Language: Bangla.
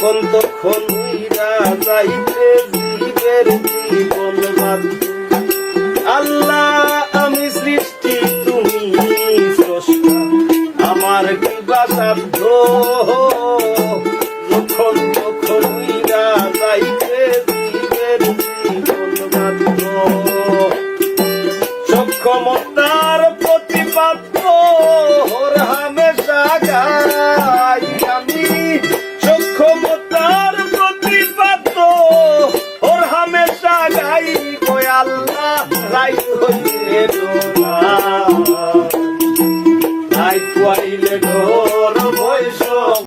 যখন তখন উইরা যাইতে জীবের জীবন বাধ্য। আল্লাহ আমি সৃষ্টি তুমি স্রষ্টা, আমার কি বা সাধ্য, যখন তখন উইরা যাইতে জীবের জীবন বাধ্য। সক্ষমতার প্রতিপাদ্য ওর হামেশা গাই আমি, সক্ষমতার প্রতিপাদ্য ওর হামেশা গাই। কই আল্লাহ রাই হইলে রাই